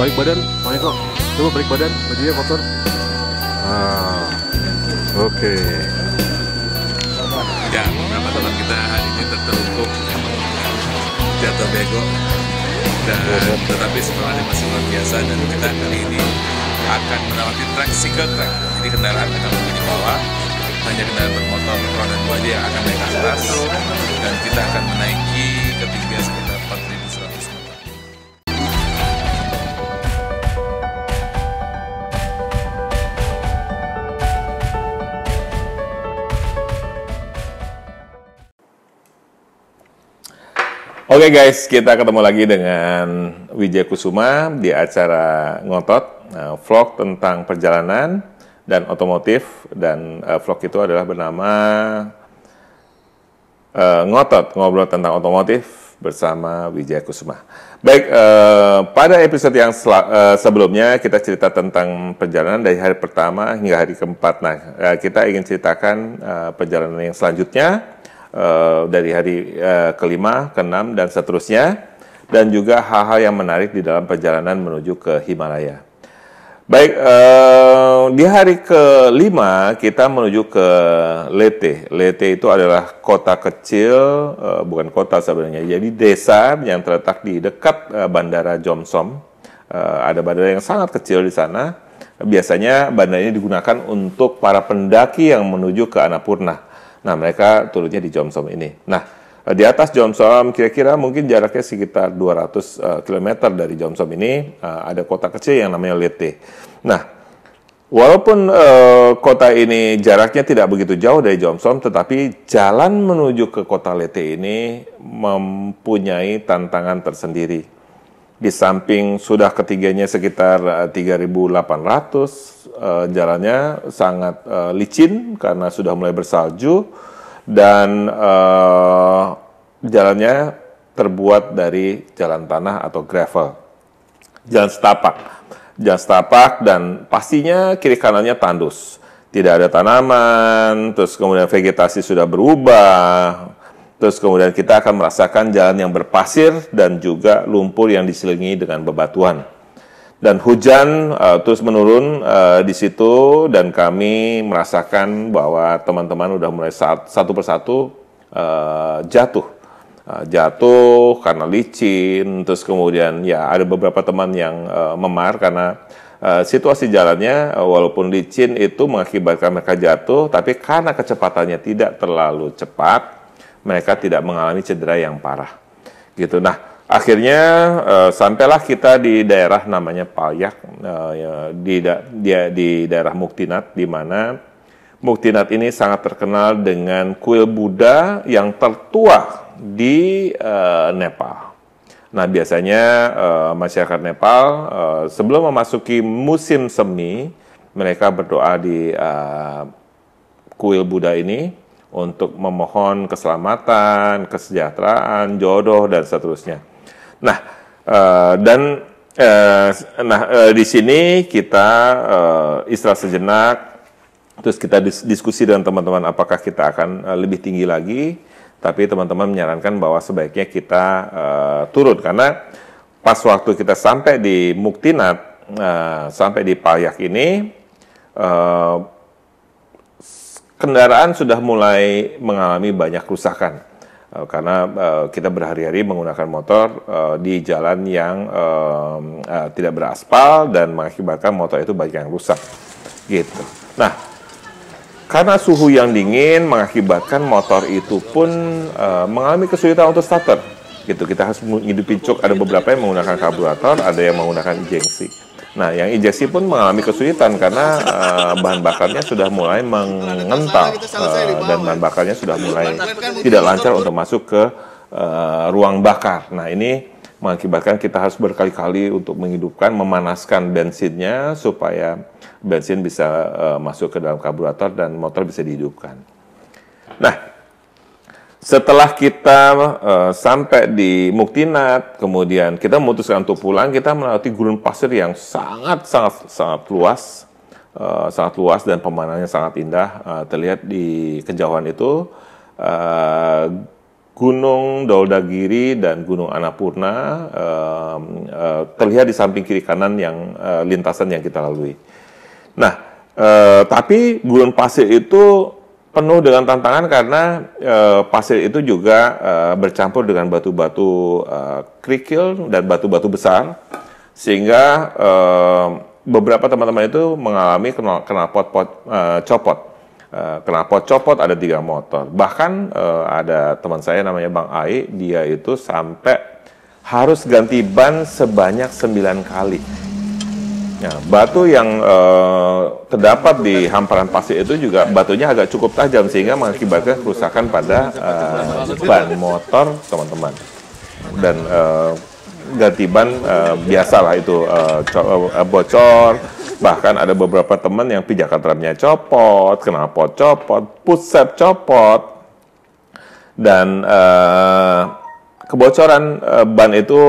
Balik badan, Pak Eko. Coba balik badan, bajunya kotor. Oke. Ya, beberapa teman kita hari ini tertelungkup jatuh bego, dan tetapi semangatnya masih luar biasa, dan kita kali ini akan melewati tricycle track. Jadi kendaraan akan menuju di bawah, hanya kendaraan bermotor roda 2 aja yang akan naik ke atas, dan kita akan menaiki ketinggian sekitar 4.100 meter. Oke guys, kita ketemu lagi dengan Wijaya Kusuma di acara Ngotot, vlog tentang perjalanan dan otomotif, dan vlog itu adalah bernama Ngotot, ngobrol tentang otomotif bersama Wijaya Kusuma. Baik, pada episode yang sebelumnya kita cerita tentang perjalanan dari hari pertama hingga hari keempat. Nah, kita ingin ceritakan perjalanan yang selanjutnya, dari hari kelima, keenam, dan seterusnya, dan juga hal-hal yang menarik di dalam perjalanan menuju ke Himalaya. Baik, di hari kelima kita menuju ke Leyte. Leyte itu adalah kota kecil, bukan kota sebenarnya, jadi desa yang terletak di dekat Bandara Jomsom. Ada bandara yang sangat kecil di sana. Biasanya bandara ini digunakan untuk para pendaki yang menuju ke Annapurna. Nah, mereka turunnya di Jomsom ini. Nah, di atas Jomsom, kira-kira mungkin jaraknya sekitar 200 km dari Jomsom ini, ada kota kecil yang namanya Leyte. Nah, walaupun kota ini jaraknya tidak begitu jauh dari Jomsom, tetapi jalan menuju ke kota Leyte ini mempunyai tantangan tersendiri. Di samping sudah ketiganya sekitar 3.800, jalannya sangat licin karena sudah mulai bersalju, dan jalannya terbuat dari jalan tanah atau gravel, jalan setapak, dan pastinya kiri kanannya tandus, tidak ada tanaman, terus kemudian vegetasi sudah berubah. Terus kemudian kita akan merasakan jalan yang berpasir dan juga lumpur yang diselingi dengan bebatuan. Dan hujan terus menurun di situ, dan kami merasakan bahwa teman-teman udah mulai satu persatu jatuh. Jatuh karena licin, terus kemudian ya ada beberapa teman yang memar karena situasi jalannya walaupun licin itu mengakibatkan mereka jatuh, tapi karena kecepatannya tidak terlalu cepat, mereka tidak mengalami cedera yang parah, gitu. Nah, akhirnya sampailah kita di daerah namanya Palyak, di daerah Muktinat, di mana Muktinat ini sangat terkenal dengan kuil Buddha yang tertua di Nepal. Nah, biasanya masyarakat Nepal sebelum memasuki musim semi, mereka berdoa di kuil Buddha ini untuk memohon keselamatan, kesejahteraan, jodoh, dan seterusnya. Nah, di sini kita istirahat sejenak, terus kita diskusi dengan teman-teman apakah kita akan lebih tinggi lagi, tapi teman-teman menyarankan bahwa sebaiknya kita turun, karena pas waktu kita sampai di Muktinat, sampai di Palyak ini, kendaraan sudah mulai mengalami banyak kerusakan karena kita berhari-hari menggunakan motor di jalan yang tidak beraspal, dan mengakibatkan motor itu banyak yang rusak, gitu. Nah, karena suhu yang dingin mengakibatkan motor itu pun mengalami kesulitan untuk starter, gitu. Kita harus menghidupin cok. Ada beberapa yang menggunakan karburator, ada yang menggunakan injeksi. Nah, yang injeksi pun mengalami kesulitan karena bahan bakarnya sudah mulai mengental, dan bahan bakarnya sudah mulai tidak lancar untuk masuk ke ruang bakar. Nah, ini mengakibatkan kita harus berkali-kali untuk menghidupkan, memanaskan bensinnya supaya bensin bisa masuk ke dalam karburator dan motor bisa dihidupkan. Nah, setelah kita sampai di Muktinat, kemudian kita memutuskan untuk pulang, kita melewati gurun pasir yang sangat luas dan pemandangannya sangat indah. Terlihat di kejauhan itu Gunung Dhaulagiri dan Gunung Annapurna terlihat di samping kiri kanan yang lintasan yang kita lalui. Nah, tapi gurun pasir itu penuh dengan tantangan karena pasir itu juga bercampur dengan batu-batu kerikil dan batu-batu besar, sehingga beberapa teman-teman itu mengalami knalpot copot. Knalpot copot ada 3 motor. Bahkan ada teman saya namanya Bang Ai, dia itu sampai harus ganti ban sebanyak 9 kali. Nah, batu yang terdapat di hamparan pasir itu juga batunya agak cukup tajam sehingga mengakibatkan kerusakan pada ban motor teman-teman. Dan ganti ban biasalah itu bocor. Bahkan ada beberapa teman yang pijakan remnya copot, knalpot copot, pusat copot, dan kebocoran ban itu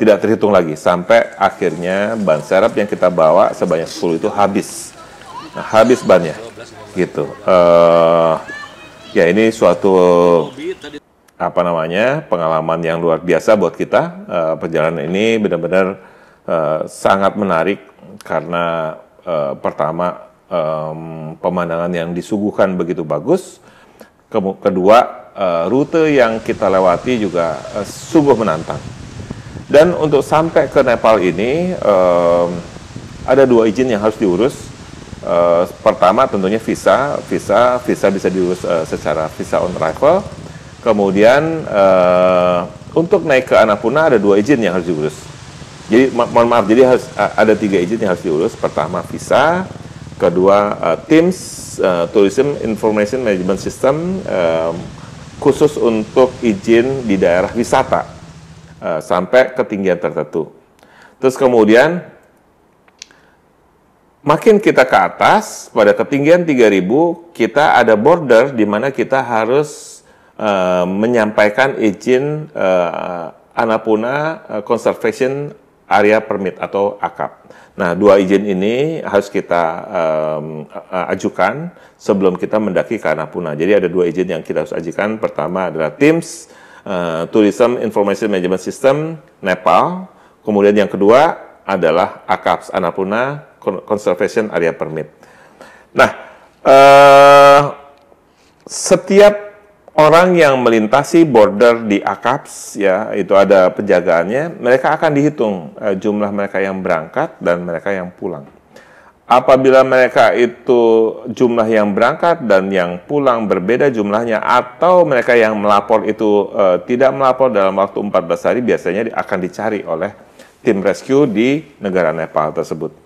tidak terhitung lagi sampai akhirnya ban serep yang kita bawa sebanyak 10 itu habis. Nah, habis bannya, gitu. Ya ini suatu pengalaman yang luar biasa buat kita. Perjalanan ini benar-benar sangat menarik. Karena pertama pemandangan yang disuguhkan begitu bagus, kedua rute yang kita lewati juga sungguh menantang. Dan untuk sampai ke Nepal ini ada 2 izin yang harus diurus. Pertama tentunya visa bisa diurus secara visa on arrival. Kemudian untuk naik ke Annapurna ada 2 izin yang harus diurus. Jadi mohon maaf, jadi harus ada 3 izin yang harus diurus. Pertama visa, kedua TIMS Tourism Information Management System khusus untuk izin di daerah wisata sampai ketinggian tertentu. Terus kemudian makin kita ke atas pada ketinggian 3000 kita ada border di mana kita harus menyampaikan izin Annapurna Conservation Area Permit atau ACAP. Nah, 2 izin ini harus kita ajukan sebelum kita mendaki ke Annapurna. Jadi ada 2 izin yang kita harus ajukan. Pertama adalah TIMS, Tourism Information Management System, Nepal. Kemudian yang kedua adalah ACAP, Annapurna Conservation Area Permit. Nah, setiap orang yang melintasi border di ACAPS, ya, itu ada penjagaannya, mereka akan dihitung jumlah mereka yang berangkat dan mereka yang pulang. Apabila mereka itu jumlah yang berangkat dan yang pulang berbeda jumlahnya, atau mereka yang melapor itu tidak melapor dalam waktu 14 hari, biasanya akan dicari oleh tim rescue di negara Nepal tersebut.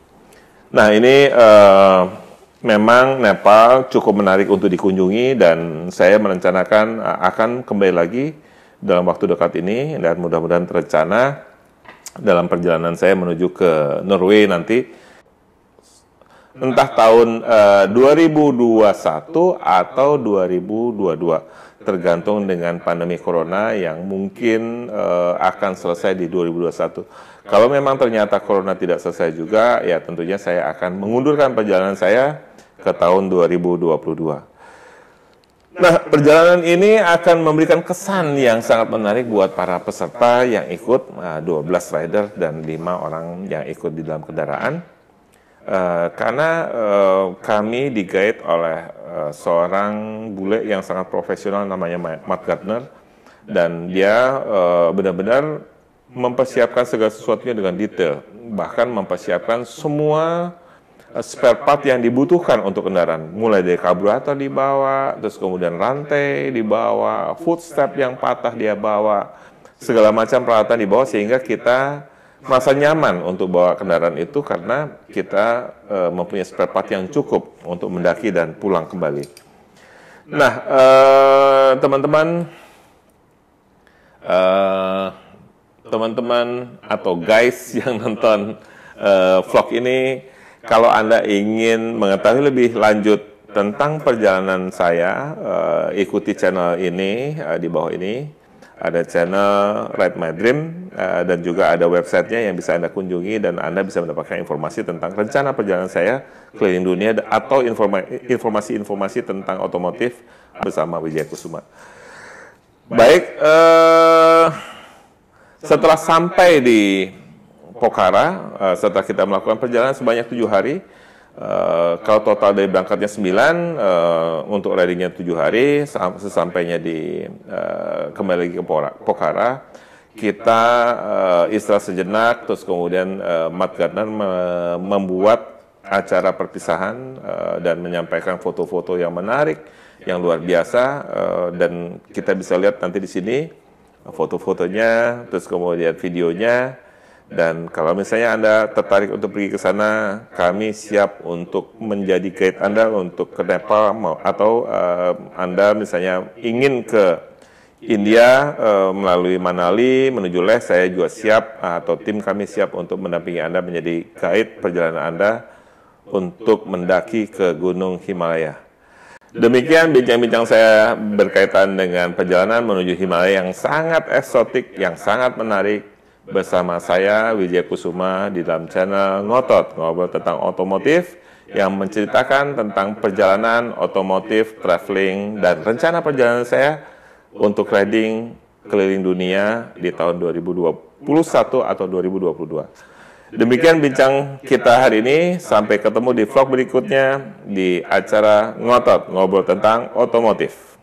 Nah, ini memang Nepal cukup menarik untuk dikunjungi dan saya merencanakan akan kembali lagi dalam waktu dekat ini dan mudah-mudahan terencana dalam perjalanan saya menuju ke Norway nanti entah tahun 2021 atau 2022 tergantung dengan pandemi corona yang mungkin akan selesai di 2021. Kalau memang ternyata corona tidak selesai juga, ya tentunya saya akan mengundurkan perjalanan saya ke tahun 2022. Nah, perjalanan ini akan memberikan kesan yang sangat menarik buat para peserta yang ikut, 12 rider dan 5 orang yang ikut di dalam kendaraan. Karena kami di-guide oleh seorang bule yang sangat profesional namanya Matt Gardner, dan dia benar-benar mempersiapkan segala sesuatunya dengan detail, bahkan mempersiapkan semua spare part yang dibutuhkan untuk kendaraan, mulai dari karburator dibawa, terus kemudian rantai dibawa, footstep yang patah dia bawa, segala macam peralatan dibawa sehingga kita merasa nyaman untuk bawa kendaraan itu karena kita mempunyai spare part yang cukup untuk mendaki dan pulang kembali. Nah, teman-teman atau guys yang nonton vlog ini, kalau Anda ingin mengetahui lebih lanjut tentang perjalanan saya, ikuti channel ini di bawah ini. Ada channel Ride My Dream dan juga ada websitenya yang bisa Anda kunjungi dan Anda bisa mendapatkan informasi tentang rencana perjalanan saya keliling dunia atau informasi-informasi tentang otomotif bersama Wijaya Kusuma. Baik, setelah sampai di Pokhara, setelah kita melakukan perjalanan sebanyak 7 hari, kalau total dari berangkatnya 9, untuk ridingnya 7 hari, sesampainya di kembali lagi ke Pokhara, kita istirahat sejenak, terus kemudian Matt Gardner membuat acara perpisahan dan menyampaikan foto-foto yang menarik, yang luar biasa, dan kita bisa lihat nanti di sini foto-fotonya, terus kemudian videonya. Dan kalau misalnya Anda tertarik untuk pergi ke sana, kami siap untuk menjadi guide Anda untuk ke Nepal, atau Anda misalnya ingin ke India melalui Manali menuju Leh, saya juga siap, atau tim kami siap untuk mendampingi Anda menjadi guide perjalanan Anda untuk mendaki ke Gunung Himalaya. Demikian bincang-bincang saya berkaitan dengan perjalanan menuju Himalaya yang sangat eksotik, yang sangat menarik, bersama saya Wijaya Kusuma di dalam channel Ngotot, ngobrol tentang otomotif, yang menceritakan tentang perjalanan otomotif, traveling, dan rencana perjalanan saya untuk riding keliling dunia di tahun 2021 atau 2022. Demikian bincang kita hari ini, sampai ketemu di vlog berikutnya di acara Ngotot, ngobrol tentang otomotif.